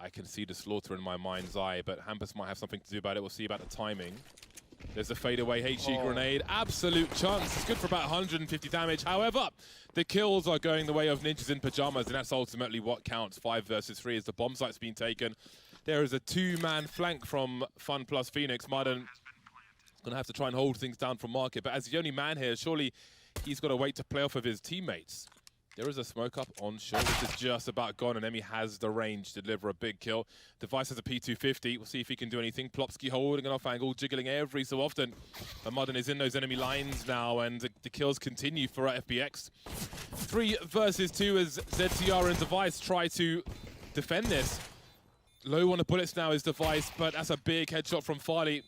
I can see the slaughter in my mind's eye, but Hampus might have something to do about it. We'll see about the timing. There's a fadeaway HE grenade. Absolute chunks. It's good for about 150 damage. However, the kills are going the way of ninjas in pajamas, and that's ultimately what counts. 5 versus 3 as the bomb site's been taken. There is a 2-man flank from Funplus Phoenix. Marden going to have to try and hold things down from Market, but as the only man here, surely he's got to wait to play off of his teammates. There is a smoke up on shore. This is just about gone, and Emmy has the range to deliver a big kill. Device has a P250. We'll see if he can do anything. Plopsky holding an off angle, jiggling every so often. But Modern is in those enemy lines now, and the kills continue for FPX. 3 versus 2 as ZCR and Device try to defend this. Low on the bullets now is Device, but that's a big headshot from Farley.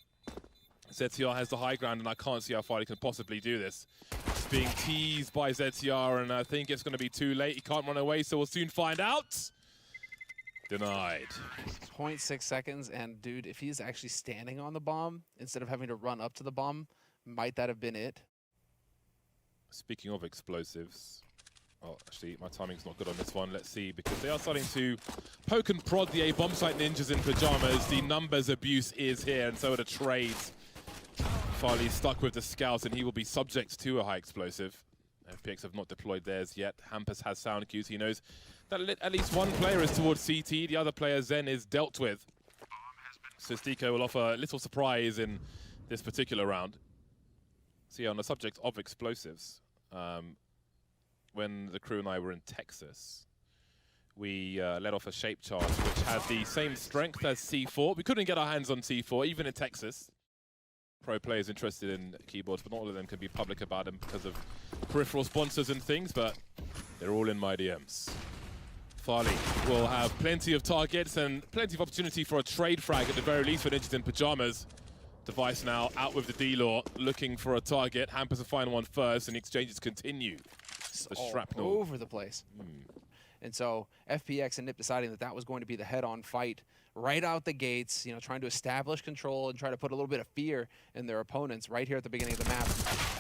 ZCR has the high ground, and I can't see how Farley can possibly do this. It's being teased by ZCR, and I think it's going to be too late. He can't run away, so we'll soon find out. Denied. 0.6 seconds, and dude, if he's actually standing on the bomb, instead of having to run up to the bomb, might that have been it? Speaking of explosives, well, actually, my timing's not good on this one. Let's see, because they are starting to poke and prod the A bomb site ninjas in pajamas. The numbers abuse is here, and so are the trades. Farley's stuck with the scout, and he will be subject to a high explosive. FPX have not deployed theirs yet. Hampus has sound cues. He knows that at least one player is towards CT. The other player, Zen, is dealt with. So Stico will offer a little surprise in this particular round. See, on the subject of explosives, when the crew and I were in Texas, we let off a shape charge which had the same strength as C4. We couldn't get our hands on C4, even in Texas. Pro players interested in keyboards, but not all of them can be public about them because of peripheral sponsors and things, but they're all in my DMs. Farley will have plenty of targets and plenty of opportunity for a trade frag at the very least for ninjas in pajamas. Device now out with the D-Law, looking for a target. Hampus will find one first, and the exchanges continue. The shrapnel all over the place. And so FPX and NIP deciding that that was going to be the head-on fight right out the gates, you know, trying to establish control and try to put a little bit of fear in their opponents right here at the beginning of the map.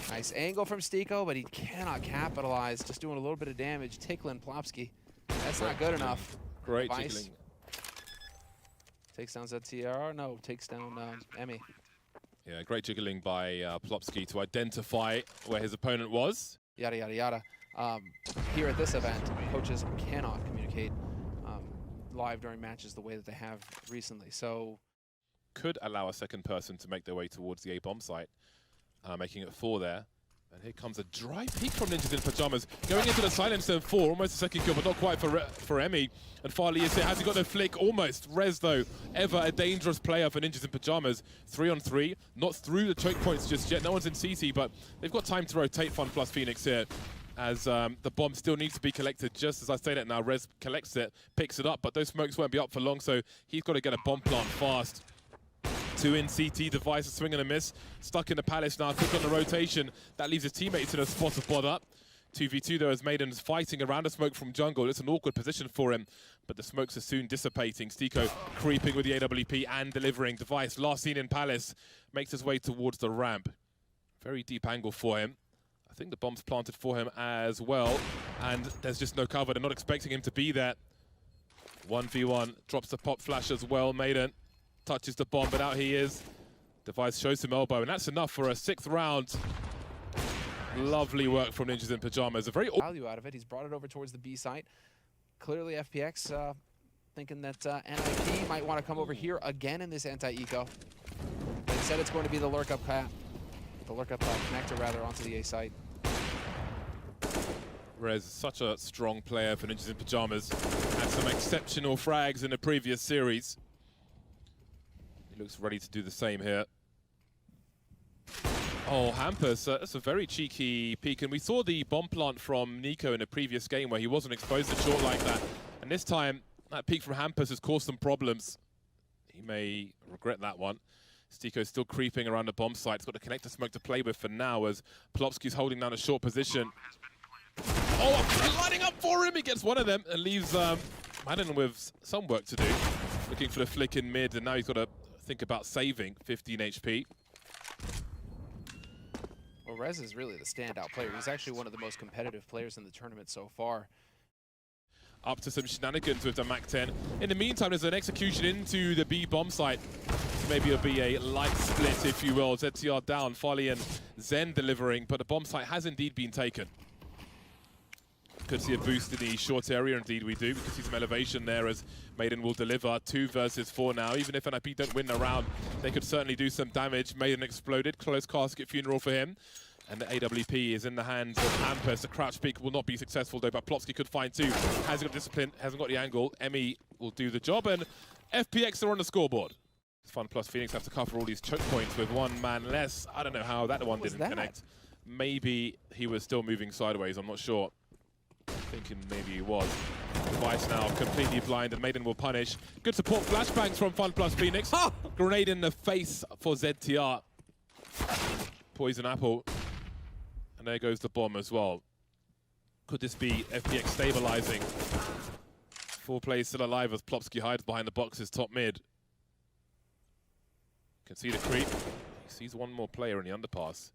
Nice angle from Stico, but he cannot capitalize, just doing a little bit of damage, tickling Plopsky. That's not good enough. Great Device jiggling. takes down ZTR, no, takes down Emmy. Yeah, great jiggling by Plopsky to identify where his opponent was. Yada, yada, yada. Here at this event, coaches cannot communicate live during matches the way that they have recently. So could allow a second person to make their way towards the A bomb site, making it 4 there. And here comes a dry peek from ninjas in pajamas, going into the silencer 4, almost a second kill, but not quite for Emmy. And Farley is here. Has he got a flick? Almost. Rez, though, ever a dangerous player for ninjas in pajamas. 3 on 3, not through the choke points just yet. No one's in CT, but they've got time to rotate Funplus Phoenix here, as the bomb still needs to be collected. Just as I say that now, Rez collects it, picks it up, but those smokes won't be up for long, so he's got to get a bomb plant fast. 2 in CT, Device, a swing and a miss. Stuck in the Palace now, quick on the rotation. That leaves his teammates in a spot of bod up. 2v2 though, as Maiden's fighting around the smoke from jungle. It's an awkward position for him, but the smokes are soon dissipating. Stico creeping with the AWP and delivering. Device, last seen in Palace, makes his way towards the ramp. Very deep angle for him. I think the bomb's planted for him as well, and there's just no cover. They're not expecting him to be there. 1v1, drops the pop flash as well. Maiden touches the bomb, but out he is. Device shows him elbow, and that's enough for a 6th round. Lovely work from ninjas in pajamas. A very value out of it. He's brought it over towards the B site. Clearly FPX thinking that NIP might want to come over here again in this anti-eco. But instead it's going to be the lurk up connector rather onto the A site. Rez, such a strong player for ninjas in pajamas. Had some exceptional frags in the previous series. He looks ready to do the same here. Oh, Hampus, that's a very cheeky peek. And we saw the bomb plant from Nico in a previous game where he wasn't exposed to short like that. And this time, that peek from Hampus has caused some problems. He may regret that one. Stico's still creeping around the bomb site. He's got the connector smoke to play with for now as Plopsky's holding down a short position. Oh, lining up for him. He gets one of them and leaves Madden with some work to do. Looking for the flick in mid, and now he's got to think about saving 15 HP. Well, Rez is really the standout player. He's actually one of the most competitive players in the tournament so far. up to some shenanigans with the MAC-10. In the meantime, there's an execution into the B bomb site. Maybe it'll be a light split, if you will. ZTR down, Farley and Zen delivering, but the bomb site has indeed been taken. Could see a boost in the short area, indeed we do. We can see some elevation there as Maiden will deliver 2 versus 4 now. Even if NIP don't win the round, they could certainly do some damage. Maiden exploded, close casket funeral for him. And the AWP is in the hands of Hampus. The crouch peek will not be successful though, but Plopsky could find 2. Hasn't got discipline, hasn't got the angle. Emmy will do the job, and FPX are on the scoreboard. Funplus Phoenix have to cover all these choke points with 1 man less. I don't know how that one didn't connect. Maybe he was still moving sideways, I'm not sure. Thinking maybe he was. Device now completely blind, and Maiden will punish. Good support flashbangs from Funplus Phoenix. Grenade in the face for ZTR. Poison apple. And there goes the bomb as well. Could this be FPX stabilizing? 4 players still alive as Plopsky hides behind the boxes top mid. Can see the creep. He sees 1 more player in the underpass.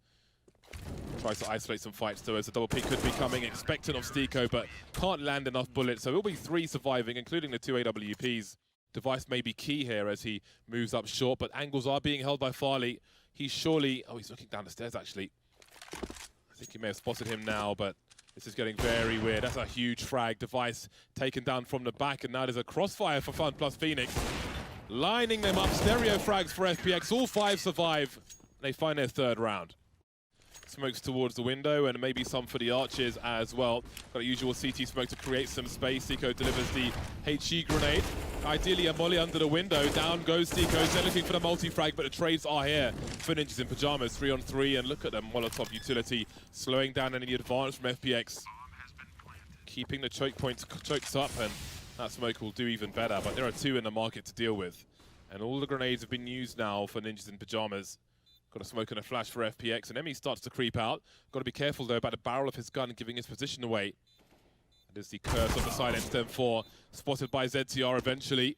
Tries to isolate some fights though, as the double peek could be coming, expectant of Stiko, but can't land enough bullets. So it will be 3 surviving, including the 2 AWPs. Device may be key here as he moves up short, but angles are being held by Farley. He's surely... Oh, he's looking down the stairs, actually. I think he may have spotted him now, but this is getting very weird. That's a huge frag. Device taken down from the back, and now there's a crossfire for Funplus Phoenix. Lining them up, stereo frags for FPX. All 5 survive. They find their 3rd round. Smokes towards the window, and maybe some for the archers as well. Got a usual CT smoke to create some space. Stiko delivers the HE grenade. Ideally a molly under the window. Down goes Stiko. They're looking for the multi-frag, but the trades are here for Ninjas in Pajamas. 3 on 3, and look at the Molotov utility slowing down any advance from FPX. Keeping the choke points chokes up, and that smoke will do even better, but there are 2 in the market to deal with. And all the grenades have been used now for Ninjas in Pajamas. Got a smoke and a flash for FPX, and Emmy starts to creep out. Got to be careful though about the barrel of his gun giving his position away. That is the curse of the silenced M4. Spotted by ZTR eventually.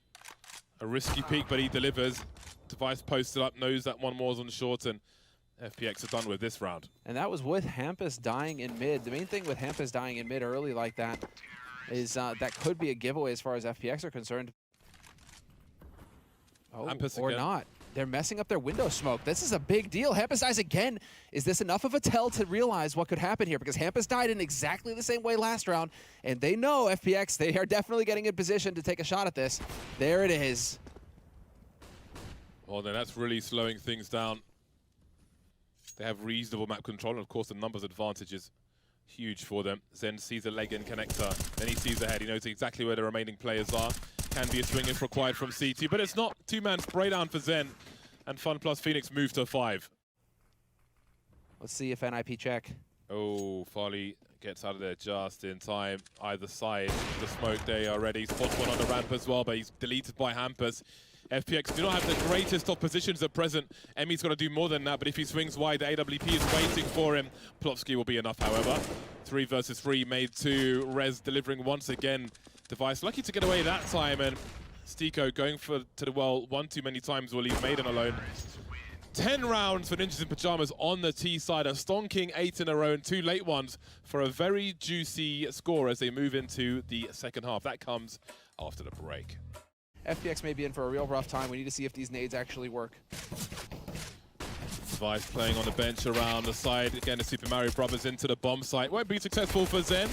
A risky peek, but he delivers. Device posted up, knows that 1 more is on short, and FPX are done with this round. And that was with Hampus dying in mid. The main thing with Hampus dying in mid early like that is that could be a giveaway as far as FPX are concerned. Oh, or not. They're messing up their window smoke. This is a big deal. Hampus dies again. Is this enough of a tell to realize what could happen here? Because Hampus died in exactly the same way last round, and they know FPX, they are definitely getting in position to take a shot at this. There it is. Well, then that's really slowing things down. They have reasonable map control, and of course the numbers advantage is huge for them. Zen sees a leg in connector, then he sees the head. He knows exactly where the remaining players are. Can be a swing if required from CT, but it's not. 2-man spray down for Zen, and Funplus Phoenix move to 5. Let's see if NIP check. Oh, Farley gets out of there just in time. Either side, the smoke, they are ready. Spots 1 on the ramp as well, but he's deleted by Hampus. FPX do not have the greatest of positions at present. Emmy's got to do more than that, but if he swings wide, the AWP is waiting for him. Plopsky will be enough, however. 3 versus 3 made 2. Rez delivering once again. Device lucky to get away that time, and Stiko going to the well 1 too many times will leave Maiden alone. 10 rounds for Ninjas in Pajamas on the T side, a stonking 8 in a row and 2 late ones for a very juicy score as they move into the second half. That comes after the break. FPX may be in for a real rough time. We need to see if these nades actually work. Device playing on the bench around the side. Again, the Super Mario Brothers into the bomb site. Won't be successful for Zen.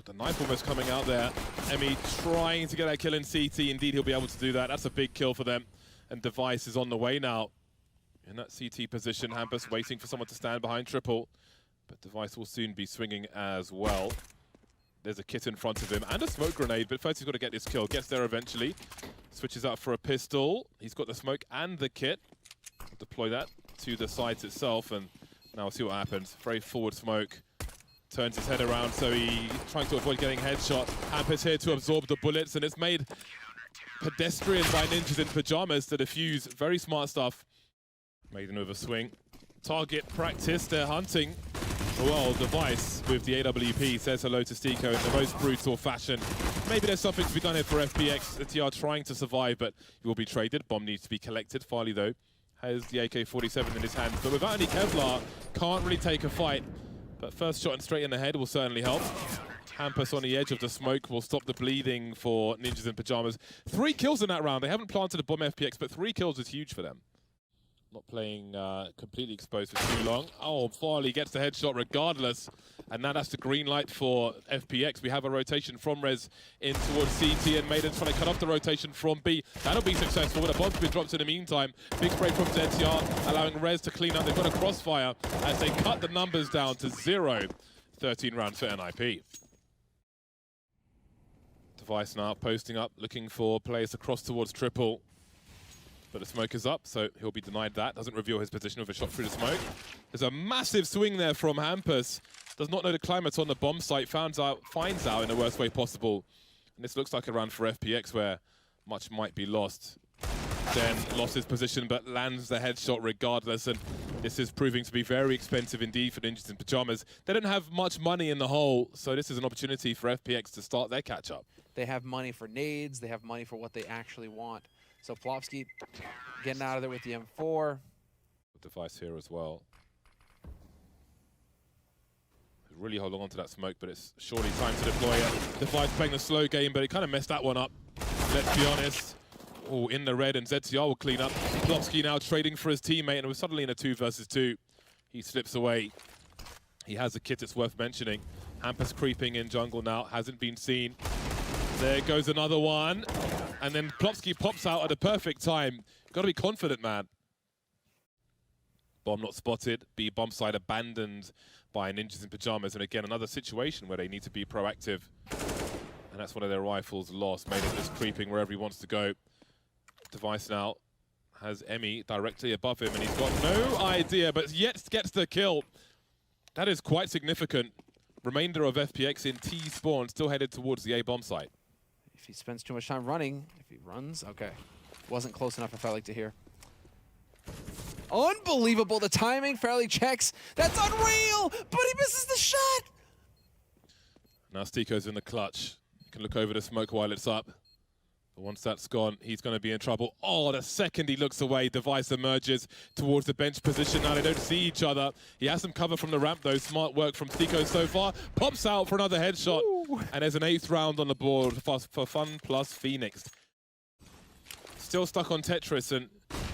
The knife almost coming out there. Emmy trying to get that kill in CT. Indeed, he'll be able to do that. That's a big kill for them. And Device is on the way now. In that CT position, Hampus waiting for someone to stand behind triple. But Device will soon be swinging as well. There's a kit in front of him and a smoke grenade, but first he's got to get this kill. Gets there eventually. Switches out for a pistol. He's got the smoke and the kit. Deploy that to the site itself, and now we'll see what happens. Very forward smoke. Turns his head around, so he's trying to avoid getting headshot. Hampus here to absorb the bullets, and it's made pedestrian by Ninjas in Pajamas to defuse. Very smart stuff. Maiden with a swing. Target practice, they're hunting. Well, Device with the AWP says hello to Stiko in the most brutal fashion. Maybe there's something to be done here for FPX. ZTR trying to survive, but he will be traded. Bomb needs to be collected. Farley, though, has the AK-47 in his hand, but without any Kevlar, can't really take a fight. But first shot and straight in the head will certainly help. Hampus on the edge of the smoke will stop the bleeding for Ninjas in Pajamas. 3 kills in that round. They haven't planted a bomb FPX, but 3 kills is huge for them. Not playing completely exposed for too long. Oh, Farley gets the headshot regardless. And now that's the green light for FPX. We have a rotation from Rez in towards CT, and Maiden's trying to cut off the rotation from B. That'll be successful, but a bomb's been dropped in the meantime. Big spray from ZTR, allowing Rez to clean up. They've got a crossfire as they cut the numbers down to 0. 13 rounds for NIP. Device now posting up, looking for players to cross towards triple. But the smoke is up, so he'll be denied that. Doesn't reveal his position with a shot through the smoke. There's a massive swing there from Hampus. Does not know the climate on the bomb site. Finds out in the worst way possible. And this looks like a round for FPX where much might be lost. Then lost his position, but lands the headshot regardless. And this is proving to be very expensive indeed for Ninjas in Pajamas. They don't have much money in the hole, so this is an opportunity for FPX to start their catch-up. They have money for nades. They have money for what they actually want. So Plopsky getting out of there with the M4. Device here as well. Really holding on to that smoke, but it's surely time to deploy it. Device playing the slow game, but he kind of messed that one up. Let's be honest. Oh, in the red, and ZTR will clean up. Plopsky now trading for his teammate, and we're suddenly in a 2 versus 2. He slips away. He has a kit, it's worth mentioning. Hampus creeping in jungle now, hasn't been seen. There goes another one. And then Plopsky pops out at a perfect time. Got to be confident, man. Bomb not spotted. B bomb site abandoned by Ninjas in Pajamas. And again, another situation where they need to be proactive. And that's one of their rifles lost. Made it just creeping wherever he wants to go. Device now has Emmy directly above him, and he's got no idea, but yet gets the kill. That is quite significant. Remainder of FPX in T spawn, still headed towards the A bomb site. If he spends too much time running, if he runs, okay. Wasn't close enough, I felt like to hear. Unbelievable, the timing, fairly checks. That's unreal, but he misses the shot. Now Stiko's in the clutch. You can look over the smoke while it's up. But once that's gone, he's going to be in trouble. Oh, the second he looks away, Device emerges towards the bench position. Now they don't see each other. He has some cover from the ramp, though. Smart work from Stiko so far. Pops out for another headshot. Ooh. And there's an 8th round on the board for Funplus Phoenix. Still stuck on Tetris, and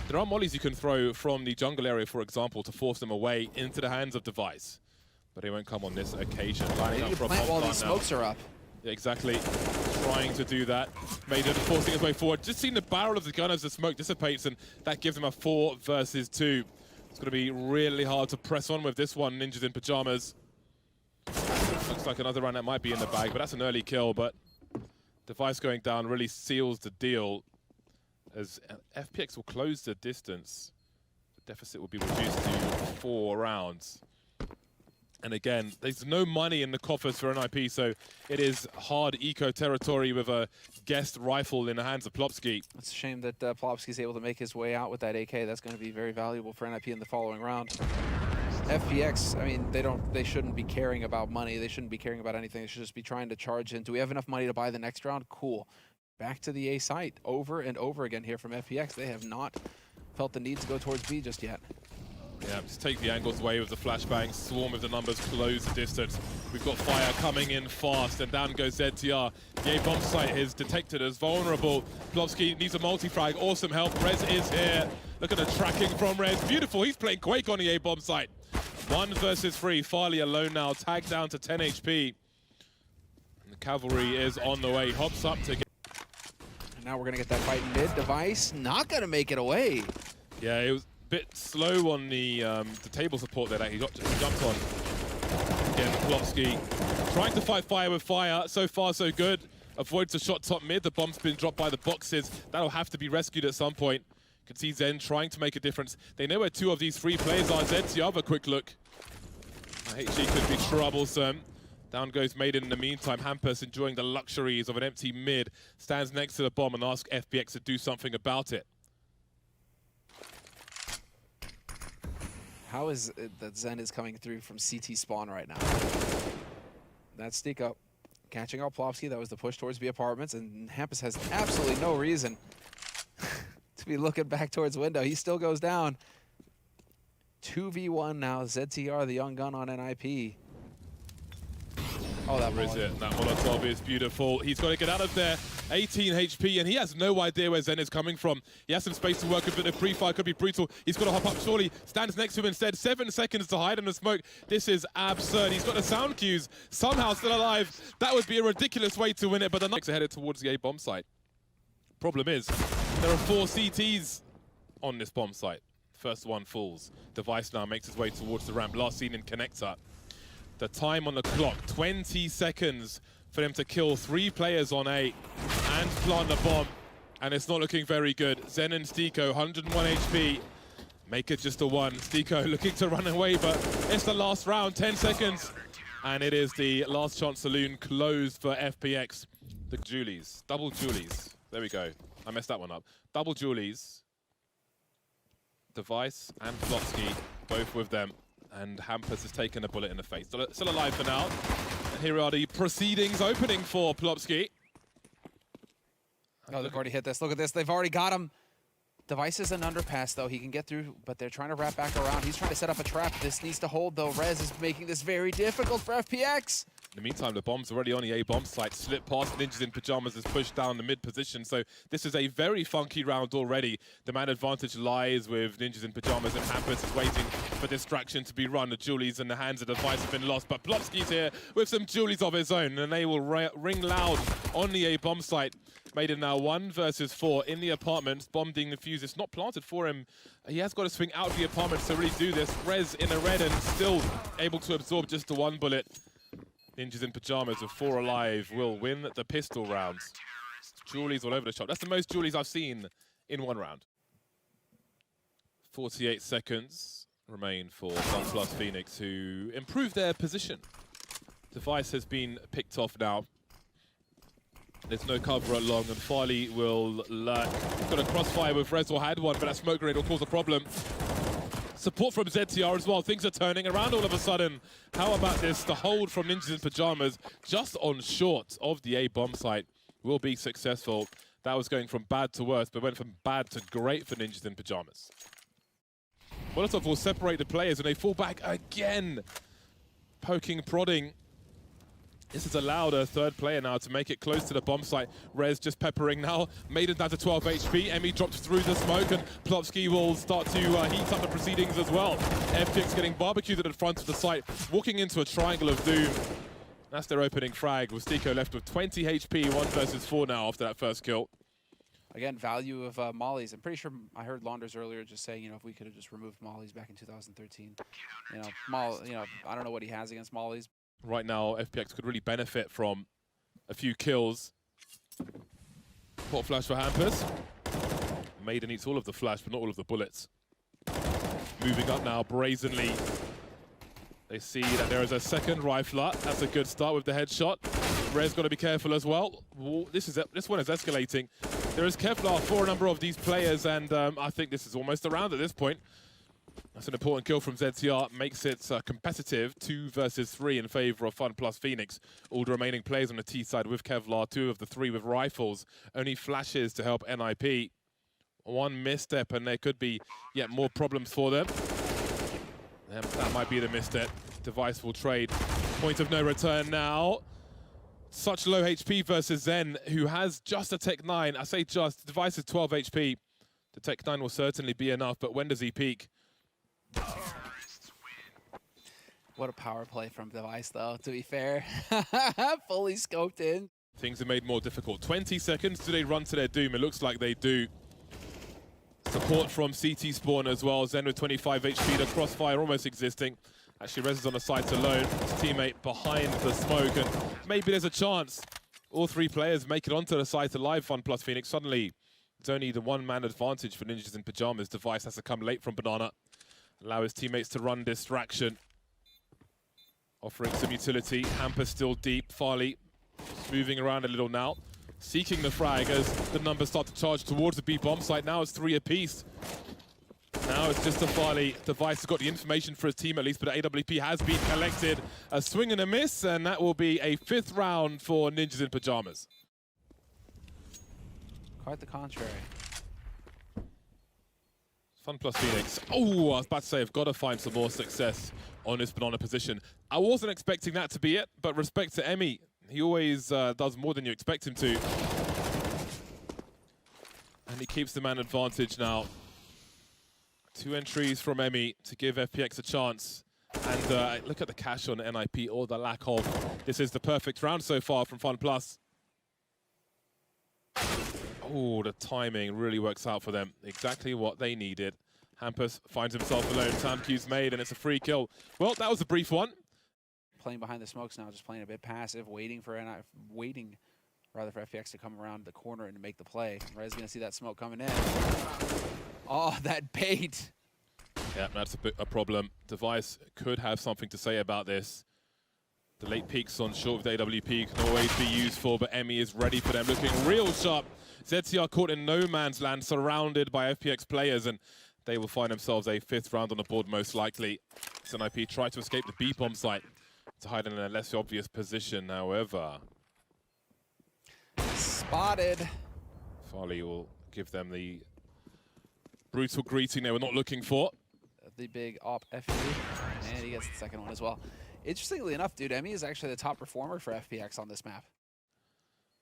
there are mollies you can throw from the jungle area, for example, to force them away into the hands of Device. But they won't come on this occasion. Lining up for a plant while these smokes are up. Yeah, exactly. Trying to do that. Maiden forcing his way forward. Just seeing the barrel of the gun as the smoke dissipates, and that gives him a 4 versus 2. It's going to be really hard to press on with this one, Ninjas in Pajamas. Looks like another round that might be in the bag, but that's an early kill. But Device going down really seals the deal, as FPX will close the distance. The deficit will be reduced to 4 rounds. And again, there's no money in the coffers for NIP, so it is hard eco territory with a guest rifle in the hands of Plopsky. It's a shame that Plopsky's able to make his way out with that AK. That's going to be very valuable for NIP in the following round. FPX, I mean, they shouldn't be caring about money. They shouldn't be caring about anything. They should just be trying to charge in. Do we have enough money to buy the next round? Cool. Back to the A site over and over again here from FPX. They have not felt the need to go towards B just yet. Yeah, just take the angles away with the flashbang, swarm with the numbers, close the distance. We've got fire coming in fast, and down goes ZTR. The A bomb site is detected as vulnerable. Plopsky needs a multi-frag, awesome help. Rez is here. Look at the tracking from Rez. Beautiful, he's playing Quake on the A bomb site. 1 versus 3, Farley alone now, tagged down to 10 HP. And the cavalry is on the way, hops up to get. And now we're gonna get that fight in mid. Device not gonna make it away. Yeah, it was bit slow on the table support there that he jumped on. Again, Plopsky trying to fight fire with fire. So far, so good. Avoids the shot top mid. The bomb's been dropped by the boxes. That'll have to be rescued at some point. You can see Zen trying to make a difference. They know where 2 of these 3 players are. Zen's the other quick look. HG could be troublesome. Down goes Maiden in the meantime. Hampus enjoying the luxuries of an empty mid. Stands next to the bomb and asks FPX to do something about it. How is it that Zen is coming through from CT spawn right now? That's Stiko catching out Plopsky. That was the push towards B apartments, and Hampus has absolutely no reason to be looking back towards window. He still goes down. 2v1 now. ZTR, the young gun on NIP. Oh, that Or is Molly. it? That Molotov is beautiful. He's got to get out of there. 18 HP, and he has no idea where Zen is coming from. He has some space to work with, but the pre-fire could be brutal. He's got to hop up, surely. Stands next to him instead. 7 seconds to hide in the smoke. This is absurd. He's got the sound cues. Somehow still alive. That would be a ridiculous way to win it, but the Knights are headed towards the A-bomb site. Problem is, there are 4 CTs on this bomb site. First one falls. Device now makes his way towards the ramp. Last seen in Connector. The time on the clock, 20 seconds for them to kill 3 players on A and plant the bomb. And it's not looking very good. Zen and Stiko, 101 HP. Make it just a 1. Stiko looking to run away, but it's the last round, 10 seconds. And it is the last chance saloon closed for FPX. The Julies, double Julies. There we go. I messed that one up. Double Julies. Device and Flotsky, both with them. And Hampus has taken a bullet in the face. Still alive for now. And here are the proceedings opening for Plopsky. Oh, they've already hit this. Look at this. They've already got him. Device is an underpass, though. He can get through, but they're trying to wrap back around. He's trying to set up a trap. This needs to hold, though. Rez is making this very difficult for FPX. In the meantime, the bomb's already on the A-bomb site. Slip past Ninjas in Pajamas is pushed down the mid position. So this is a very funky round already. The man advantage lies with Ninjas in Pajamas, and Hampus is waiting for distraction to be run. The Julies in the hands of Device have been lost, but Plopsky's here with some Julies of his own, and they will ring loud on the A-bomb site. Made it now 1 versus 4 in the apartments. Bomb being defused. It's not planted for him. He has got to swing out of the apartments to really do this. Rez in a red and still able to absorb just the 1 bullet. Ninjas in Pajamas with 4 alive will win the pistol rounds. Julies all over the shop. That's the most Julies I've seen in 1 round. 48 seconds remain for Funplus Phoenix, who improved their position. Device has been picked off now. There's no cover along, and Farley will lurk. He's got a crossfire with Rez, or had one, but that smoke grenade will cause a problem. Support from ZTR as well. Things are turning around all of a sudden. How about this? The hold from Ninjas in Pajamas just on short of the A-bomb site will be successful. That was going from bad to worse, but went from bad to great for Ninjas in Pajamas. Molotov will separate the players, and they fall back again. Poking, prodding. This has allowed a 3rd player now to make it close to the bomb site. Rez just peppering now. Maiden down to 12 HP. Emmy dropped through the smoke, and Plopsky will start to heat up the proceedings as well. FPX getting barbecued at the front of the site, walking into a triangle of doom. That's their opening frag, with Stiko left with 20 HP, 1 versus 4 now after that first kill. Again, value of mollies. I'm pretty sure I heard Launders earlier just saying, if we could have just removed mollies back in 2013. I don't know what he has against mollies. Right now, FPX could really benefit from a few kills. Port flash for Hampus. Maiden eats all of the flash, but not all of the bullets. Moving up now, brazenly. They see that there is a 2nd rifler. That's a good start with the headshot. Rez got to be careful as well. This one is escalating. There is Kevlar for a number of these players, and I think this is almost a round at this point. That's an important kill from ZTR. Makes it competitive, 2 versus 3 in favor of Funplus Phoenix. All the remaining players on the T side with Kevlar, 2 of the 3 with rifles. Only flashes to help NIP. 1 misstep, and there could be yet more problems for them. That might be the misstep. Device will trade. Point of no return now. Such low HP versus Zen, who has just a Tech 9. I say just. Device is 12 HP. The Tech 9 will certainly be enough, but when does he peak? What a power play from Device, though, to be fair. Fully scoped in. Things are made more difficult. 20 seconds. Do they run to their doom? It looks like they do. Support from CT Spawn as well. Zen with 25 HP. The crossfire almost existing. Actually, Rez is on the site alone. His teammate behind the smoke. And maybe there's a chance. All 3 players make it onto the site alive. Funplus Phoenix. Suddenly, it's only the 1-man advantage for Ninjas in Pajamas. Device has to come late from Banana. Allow his teammates to run distraction. Offering some utility. Hampus still deep. Farley moving around a little now. Seeking the frag as the numbers start to charge towards the B bomb site. Now it's 3 apiece. Now it's just a Farley. Device has got the information for his team at least, but AWP has been collected. A swing and a miss, and that will be a 5th round for Ninjas in Pajamas. Quite the contrary. Funplus Phoenix. Oh, I was about to say, I've got to find some more success on his banana position. I wasn't expecting that to be it, but respect to Emmy. He always does more than you expect him to. And he keeps the man advantage now. 2 entries from Emmy to give FPX a chance. And look at the cash on NIP, or the lack of. This is the perfect round so far from Funplus. Oh, the timing really works out for them. Exactly what they needed. Hampus finds himself alone. Time cue's made, and it's a free kill. Well, that was a brief one. Playing behind the smokes now, just playing a bit passive, waiting for FPX to come around the corner and make the play. Rez gonna see that smoke coming in. Oh, that bait. Yeah, that's a problem. Device could have something to say about this. The late peaks on short with AWP can always be useful, but Emmy is ready for them, looking real sharp. ZTR caught in no man's land, surrounded by FPX players, and they will find themselves a 5th round on the board most likely. NIP try to escape the B-bomb site to hide in a less obvious position, however. Spotted. Farley will give them the brutal greeting they were not looking for. The big op FE, and he gets the second one as well. Interestingly enough, dude, Emmy is actually the top performer for FPX on this map.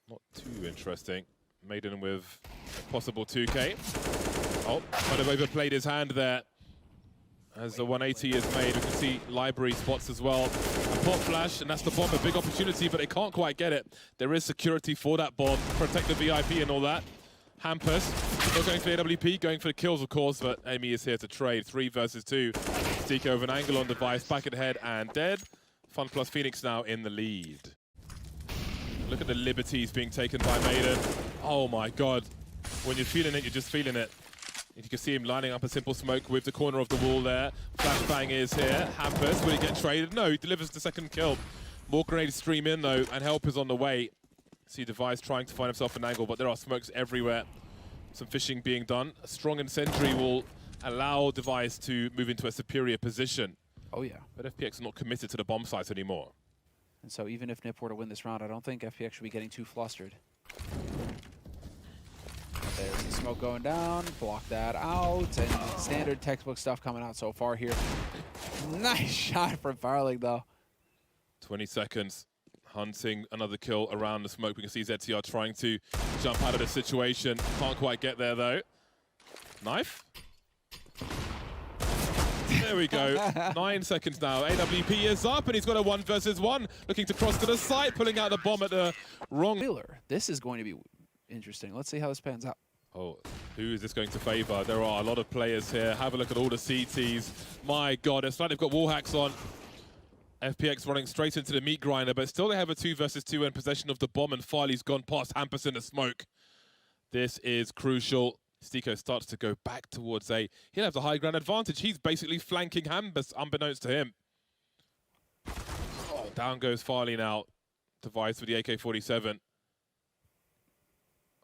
Not too interesting. Maiden with a possible 2K. Oh, might have overplayed his hand there. As the 180 is made, we can see library spots as well. A pop flash, and that's the bomb, a big opportunity, but they can't quite get it. There is security for that bomb, protect the VIP and all that. Hampus, not going for AWP, going for the kills, of course, but Amy is here to trade. 3 versus 2. Stico with an angle on Device, back at head and dead. Funplus Phoenix now in the lead. Look at the liberties being taken by Maiden. Oh my god. When you're feeling it, you're just feeling it. You can see him lining up a simple smoke with the corner of the wall there. Flashbang is here. Hampus, will he get traded? No, he delivers the second kill. More grenades stream in though, and help is on the way. See Device trying to find himself an angle, but there are smokes everywhere. Some fishing being done. A strong incendiary will allow Device to move into a superior position. Oh yeah. But FPX are not committed to the bomb sites anymore. And so even if Nip were to win this round, I don't think FPX should be getting too flustered. There's the smoke going down, block that out, and standard textbook stuff coming out so far here. Nice shot from Farling though. 20 seconds. Hunting another kill around the smoke. We can see ZTR trying to jump out of the situation. Can't quite get there though. Knife? There we go. 9 seconds now. AWP is up, and he's got a 1 versus 1. Looking to cross to the side, pulling out the bomb at the wrong... This is going to be interesting. Let's see how this pans out. Oh, who is this going to favor? There are a lot of players here. Have a look at all the CTs. My god, it's like they've got wall hacks on. FPX running straight into the meat grinder, but still they have a 2 versus 2 in possession of the bomb, and Farley's gone past Hampus in the smoke. This is crucial. Stico starts to go back towards A. He'll have the high ground advantage. He's basically flanking Hampus, unbeknownst to him. Oh, down goes Farley now. Device with the AK-47.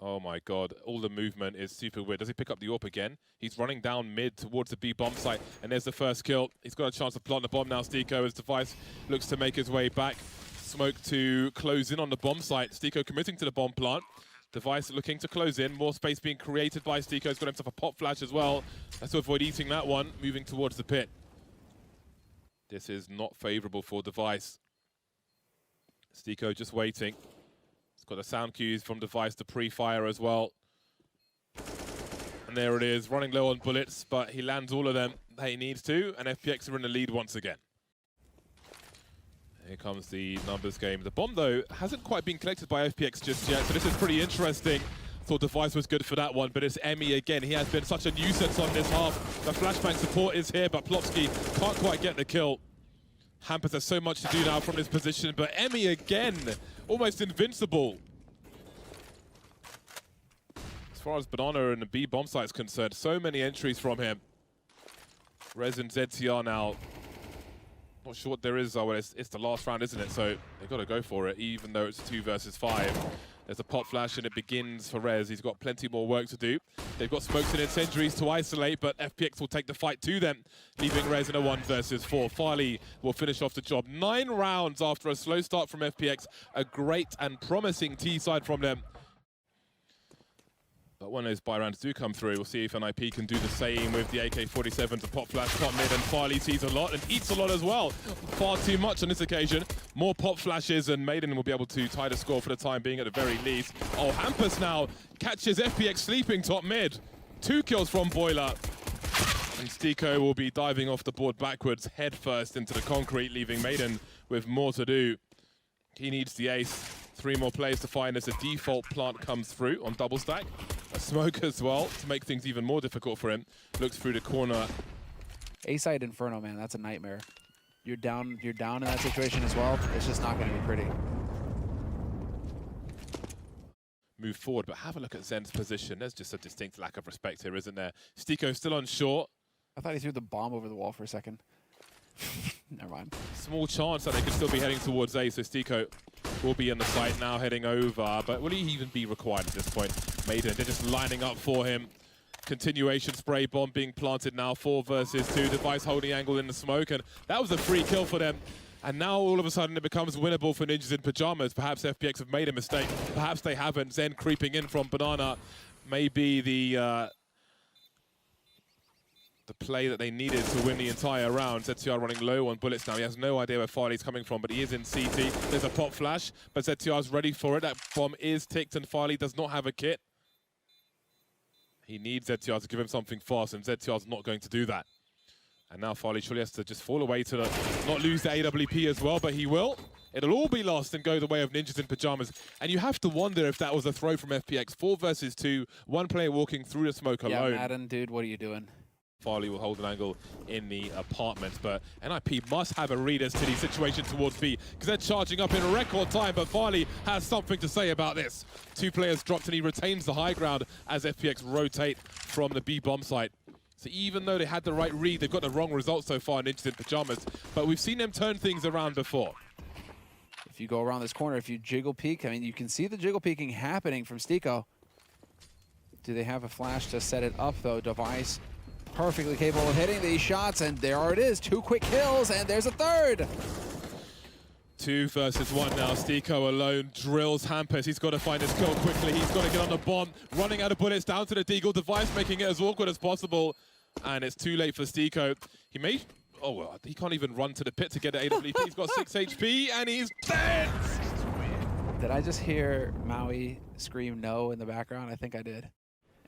Oh my god, all the movement is super weird. Does he pick up the AWP again? He's running down mid towards the B bomb site, and there's the first kill. He's got a chance to plant the bomb now, Stico, as Device looks to make his way back. Smoke to close in on the bomb site. Stico committing to the bomb plant. Device looking to close in. More space being created by Stico. He's got himself a pop flash as well. Has to avoid eating that one, moving towards the pit. This is not favorable for Device. Stico just waiting. Got the sound cues from Device to pre-fire as well. And there it is, running low on bullets, but he lands all of them that he needs to, and FPX are in the lead once again. Here comes the numbers game. The bomb, though, hasn't quite been collected by FPX just yet, so this is pretty interesting. Thought Device was good for that one, but it's Emmy again. He has been such a nuisance on this half. The flashbang support is here, but Plopsky can't quite get the kill. Hampus has so much to do now from his position, but Emmy again, almost invincible. As far as Banana and the B bomb site is concerned, so many entries from him. Rez and ZTR now. Not sure what there is, though. It's the last round, isn't it? So they've got to go for it, even though it's 2 versus 5. There's a pop flash, and it begins for Rez. He's got plenty more work to do. They've got smokes and incendiaries to isolate, but FPX will take the fight to them, leaving Rez in a 1 versus 4. Farley will finish off the job. 9 rounds after a slow start from FPX. A great and promising T-side from them. But But when those buy rounds do come through, we'll see if NIP can do the same with the AK-47 to pop flash, pop mid, and Farley sees a lot and eats a lot as well. Far too much on this occasion. More pop flashes, and Maiden will be able to tie the score for the time being at the very least. Oh, Hampus now catches FPX sleeping top mid. 2 kills from Boiler. And Stiko will be diving off the board backwards, head first into the concrete, leaving Maiden with more to do. He needs the ace. 3 more players to find as a default plant comes through on double stack. A smoke as well to make things even more difficult for him. Looks through the corner. A-side Inferno, man, that's a nightmare. You're down in that situation as well. It's just not going to be pretty. Move forward, but have a look at Zen's position. There's just a distinct lack of respect here, isn't there? Stiko still on short. I thought he threw the bomb over the wall for a second. Never mind. Small chance that they could still be heading towards A, so Stiko will be in the site now, heading over. But will he even be required at this point? Maiden, they're just lining up for him. Continuation spray bomb being planted now, 4 versus 2. Device holding angle in the smoke, and that was a free kill for them. And now all of a sudden it becomes winnable for Ninjas in Pajamas. Perhaps FPX have made a mistake. Perhaps they haven't. Zen creeping in from Banana may be the play that they needed to win the entire round. ZTR running low on bullets now. He has no idea where Farley's coming from, but he is in CT. There's a pop flash, but ZTR's ready for it. That bomb is ticked, and Farley does not have a kit. He needs ZTR to give him something fast, and ZTR's not going to do that. And now Farley surely has to just fall away to not lose the AWP as well, but he will. It'll all be lost and go the way of Ninjas in Pajamas. And you have to wonder if that was a throw from FPX. 4 versus 2, 1 player walking through the smoke alone. Yeah, Madden, dude, what are you doing? Farley will hold an angle in the apartment, but NIP must have a read as to the situation towards B, because they're charging up in record time, but Farley has something to say about this. 2 players dropped, and he retains the high ground as FPX rotate from the B bomb site. So even though they had the right read, they've got the wrong result so far in Ninjas in Pajamas, but we've seen them turn things around before. If you go around this corner, if you jiggle peek, I mean, you can see the jiggle peeking happening from Stiko. Do they have a flash to set it up, though? Device perfectly capable of hitting these shots, and there it is. 2 quick kills, and there's a 3rd. 2 versus 1 now. Stiko alone drills Hampus. He's got to find his kill quickly. He's got to get on the bomb. Running out of bullets down to the Deagle. Device making it as awkward as possible. And it's too late for Stiko. He may... Oh, well, he can't even run to the pit to get the AWP. He's got 6 HP, and he's dead! Did I just hear Maui scream no in the background? I think I did.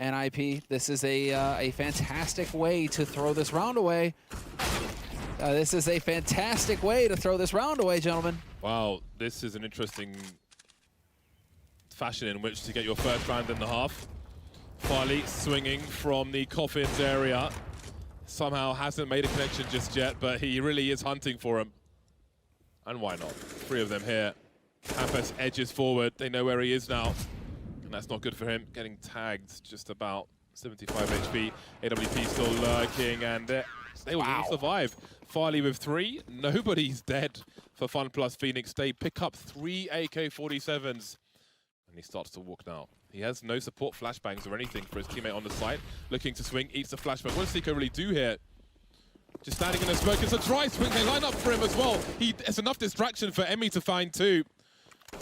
NIP, this is a fantastic way to throw this round away. This is a fantastic way to throw this round away, gentlemen. Wow, this is an interesting fashion in which to get your first round in the half. Farley swinging from the coffins area. Somehow hasn't made a connection just yet, but he really is hunting for him. And why not? 3 of them here. Hampus edges forward. They know where he is now. And that's not good for him. Getting tagged just about 75 HP. AWP still lurking, and they will survive. Farley with 3. Nobody's dead for Funplus Phoenix. They pick up 3 AK-47s. And he starts to walk now. He has no support flashbangs or anything for his teammate on the side. Looking to swing, eats the flashbang. What does Stiko really do here? Just standing in the smoke. It's a dry swing. They line up for him as well. It's enough distraction for Emmy to find 2.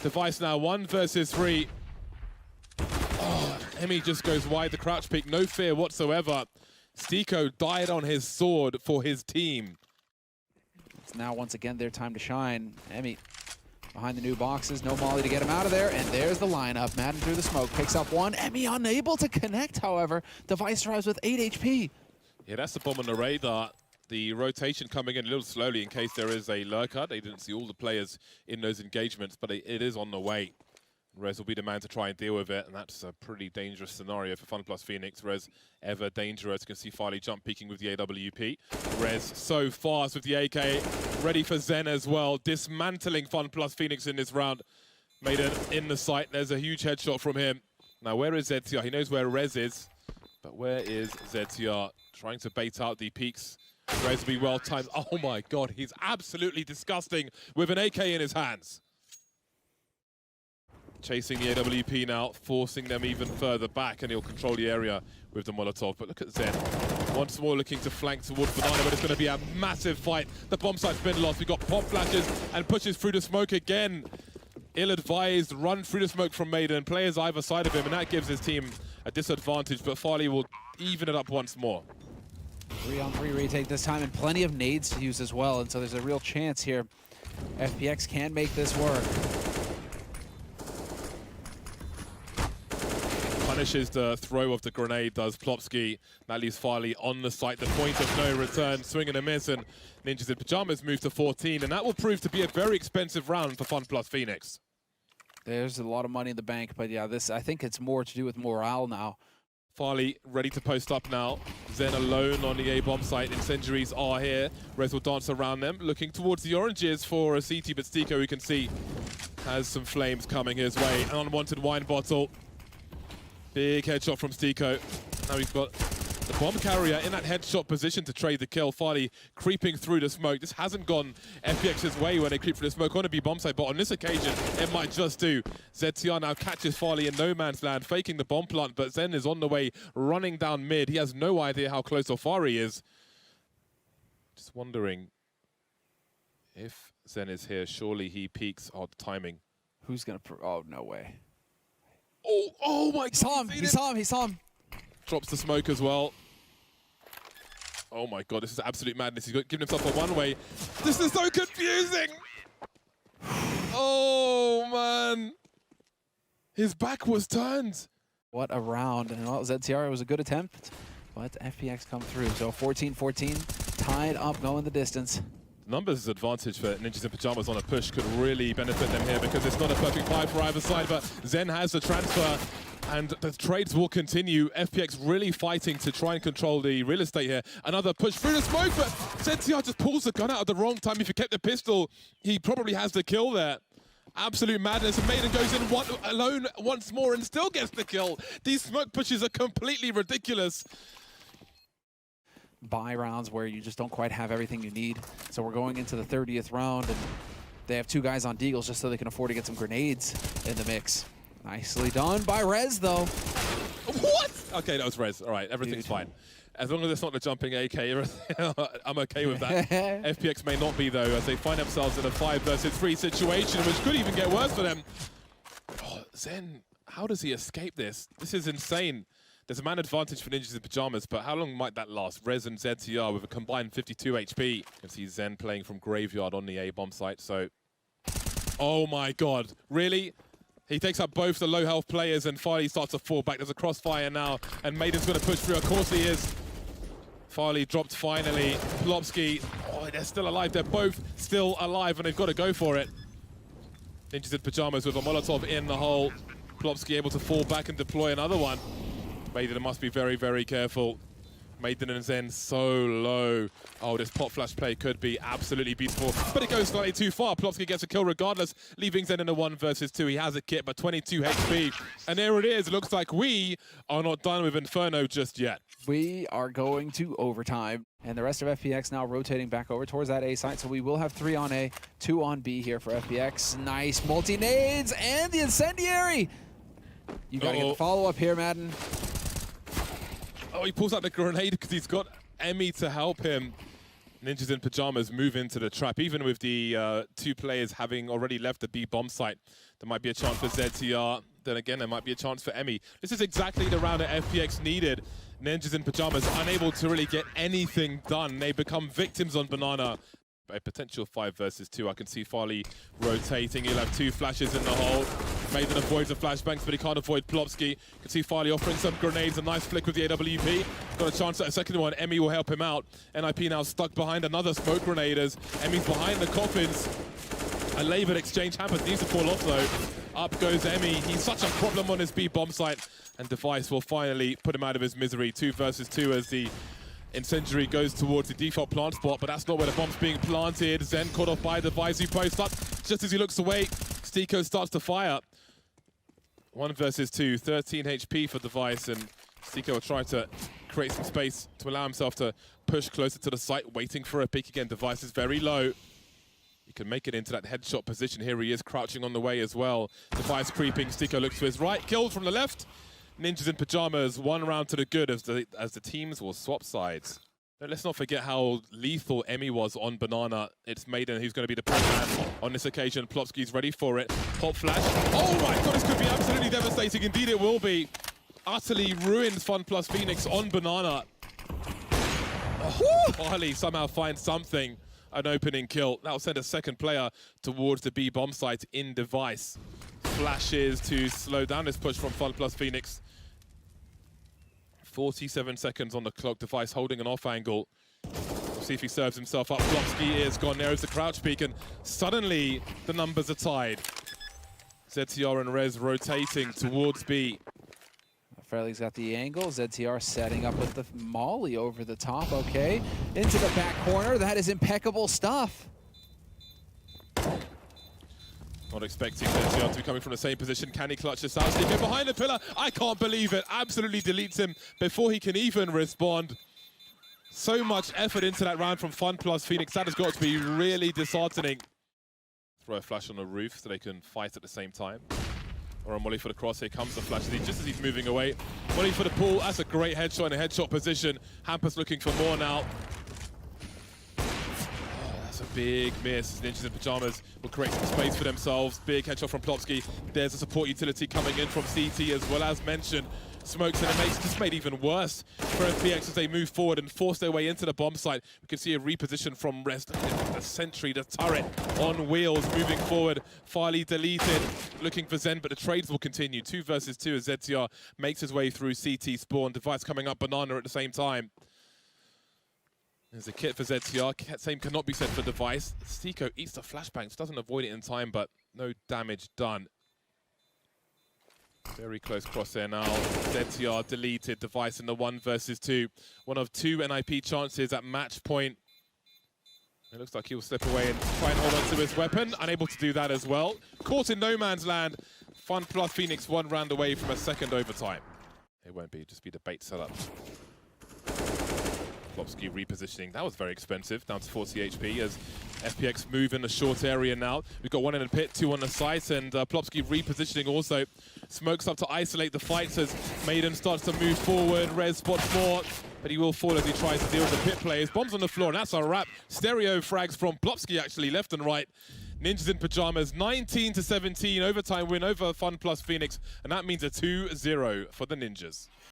Device now 1 versus 3. Oh, Emmy just goes wide, the crouch peek, no fear whatsoever. Stiko died on his sword for his team. It's now once again their time to shine. Emmy behind the new boxes, no molly to get him out of there, and there's the lineup. Madden through the smoke, picks up 1. Emmy unable to connect, however. Device arrives with 8 HP. Yeah, that's the bomb on the radar. The rotation coming in a little slowly in case there is a lurker. They didn't see all the players in those engagements, but it is on the way. Rez will be the man to try and deal with it, and that's a pretty dangerous scenario for Funplus Phoenix. Rez ever dangerous. You can see Farley jump peeking with the AWP. Rez so fast with the AK, ready for Zen as well. Dismantling Funplus Phoenix in this round. Maiden in the sight. There's a huge headshot from him. Now, where is ZTR? He knows where Rez is, but where is ZTR? Trying to bait out the peaks. Rez will be well timed. Oh my God, he's absolutely disgusting with an AK in his hands. Chasing the AWP now, forcing them even further back, and he'll control the area with the Molotov. But look at Zen. Once more looking to flank towards Banana, but it's going to be a massive fight. The bomb site's been lost. We've got pop flashes and pushes through the smoke again. Ill-advised run through the smoke from Maiden. Players either side of him, and that gives his team a disadvantage, but Farley will even it up once more. 3-on-3 retake this time, and plenty of nades to use as well, and so there's a real chance here FPX can make this work. Punishes the throw of the grenade, does Plopsky. That leaves Farley on the site. The point of no return, swing and a miss, and Ninjas in Pajamas move to 14, and that will prove to be a very expensive round for Funplus Phoenix. There's a lot of money in the bank, but yeah, this, I think it's more to do with morale now. Farley ready to post up now. Zen alone on the A-bomb site. Incendiaries are here. Rez will dance around them, looking towards the oranges for a CT, but Stiko, we can see, has some flames coming his way. An unwanted wine bottle. Big headshot from Stiko. Now we've got the bomb carrier in that headshot position to trade the kill. Farley creeping through the smoke. This hasn't gone FPX's way when they creep through the smoke on a B bomb site, but on this occasion, it might just do. ZTR now catches Farley in no man's land, faking the bomb plant, but Zen is on the way, running down mid. He has no idea how close or far he is. Just wondering if Zen is here. Surely he peeks. Oh, the timing. Who's gonna? Oh, no way. Oh my God! He saw him. Drops the smoke as well. Oh my God, this is absolute madness. He's given himself a one-way. This is so confusing. Oh man. His back was turned. What a round. And well, ZTR was a good attempt, but FPX come through. So 14-14, tied up, going the distance. Numbers advantage for Ninjas in Pajamas on a push could really benefit them here because it's not a perfect fight for either side, but Zen has the transfer and the trades will continue. FPX really fighting to try and control the real estate here. Another push through the smoke, but ZTR just pulls the gun out at the wrong time. If he kept the pistol, he probably has the kill there. Absolute madness, and Maiden goes in alone once more and still gets the kill. These smoke pushes are completely ridiculous. Buy rounds where you just don't quite have everything you need. So we're going into the 30th round, and they have two guys on deagles just so they can afford to get some grenades in the mix. Nicely done by Rez, though. What? Okay, that was Rez. All right, everything's fine. As long as it's not the jumping AK, I'm okay with that. FPX may not be, though, as they find themselves in a 5 versus 3 situation, which could even get worse for them. Oh, Zen, how does he escape this? This is insane. There's a man advantage for Ninjas in Pajamas, but how long might that last? Rez and ZTR with a combined 52 HP. You can see Zen playing from Graveyard on the A-bomb site, so... Oh my God, really? He takes up both the low health players and Farley starts to fall back. There's a crossfire now, and Maiden's going to push through. Of course he is. Farley dropped finally. Plopsky, oh, they're still alive. They're both still alive, and they've got to go for it. Ninjas in Pajamas with a Molotov in the hole. Plopsky able to fall back and deploy another one. Maiden must be very, very careful. Maiden and Zen so low. Oh, this pop flash play could be absolutely beautiful, but it goes slightly too far. Plopsky gets a kill regardless, leaving Zen in a 1 versus 2. He has a kit, but 22 HP. And there it is. It looks like we are not done with Inferno just yet. We are going to overtime. And the rest of FPX now rotating back over towards that A site. So we will have 3 on A, 2 on B here for FPX. Nice multi-nades and the incendiary. You got to get the follow-up here, Madden. Oh, he pulls out the grenade because he's got Emmy to help him. Ninjas in Pajamas move into the trap. Even with the 2 players having already left the B bomb site, there might be a chance for ZTR. Then again, there might be a chance for Emmy. This is exactly the round that FPX needed. Ninjas in Pajamas unable to really get anything done. They become victims on Banana. A potential 5 versus 2. I can see Farley rotating. He'll have 2 flashes in the hole. Maiden avoids the flashbangs, but he can't avoid Plopsky. You can see Farley offering some grenades. A nice flick with the AWP. Got a chance at a second one. Emmy will help him out. NIP now stuck behind another smoke grenade as Emmy's behind the coffins. A laboured exchange happens. Needs to fall off though. Up goes Emmy. He's such a problem on his B bomb site. And Device will finally put him out of his misery. 2 versus 2 as the incendiary goes towards the default plant spot, but that's not where the bomb's being planted. Zen caught off by Device, who posts up. Just as he looks away, Stiko starts to fire. 1 versus 2, 13 HP for Device, and Stiko will try to create some space to allow himself to push closer to the site, waiting for a peek again. Device is very low. He can make it into that headshot position. Here he is, crouching on the way as well. Device creeping, Stiko looks to his right, killed from the left. Ninjas in Pajamas, 1 round to the good as the teams will swap sides. Now, let's not forget how lethal Emmy was on Banana. It's Maiden who's going to be the point man on this occasion. Plopsky's ready for it. Pop flash. Oh my God, this could be absolutely devastating. Indeed it will be. utterly ruins Funplus Phoenix on Banana. Farley somehow finds something, an opening kill. That'll send a second player towards the B bomb site in Device. Flashes to slow down this push from Funplus Phoenix. 47 seconds on the clock. Device holding an off angle. We'll see if he serves himself up. Flopsky is gone. There is the crouch peek, and suddenly the numbers are tied. ZTR and Rez rotating towards B. Fairley's got the angle. ZTR setting up with the molly over the top. Okay, into the back corner. That is impeccable stuff. Not expecting ZTR to be coming from the same position. Can he clutch this out? Sneak in behind the pillar. I can't believe it. Absolutely deletes him before he can even respond. So much effort into that round from Funplus Phoenix. That has got to be really disheartening. Throw a flash on the roof so they can fight at the same time. Or a molly for the cross. Here comes the flash just as he's moving away. Molly for the pull. That's a great headshot in a headshot position. Hampus looking for more now. A big miss. Ninjas in Pajamas will create some space for themselves. Big headshot from Plopsky. There's a support utility coming in from CT as well. As mentioned, smokes, and it makes this made even worse for FPX as they move forward and force their way into the bomb site. We can see a reposition from Rest. The sentry, the turret on wheels moving forward. Farley deleted, looking for Zen, but the trades will continue. 2 versus 2 as ZTR makes his way through CT spawn. Device coming up Banana at the same time. There's a kit for ZTR. Same cannot be said for Device. Seiko eats the flashbangs, doesn't avoid it in time, but no damage done. Very close crosshair now. ZTR deleted. Device in the 1 versus 2. One of 2 NIP chances at match point. It looks like he'll slip away and try and hold on to his weapon. Unable to do that as well. Caught in no man's land. Funplus Phoenix 1 round away from a second overtime. It won't be, just be the bait setup. Plopsky repositioning. That was very expensive, down to 40 HP as FPX move in the short area now. We've got 1 in the pit, 2 on the site, and Plopsky repositioning also. Smokes up to isolate the fights as Maiden starts to move forward. Rez spots more, but he will fall as he tries to deal with the pit players. Bombs on the floor, and that's a wrap. Stereo frags from Plopsky actually, left and right. Ninjas in Pajamas, 19-17, overtime win over Funplus Phoenix, and that means a 2-0 for the Ninjas.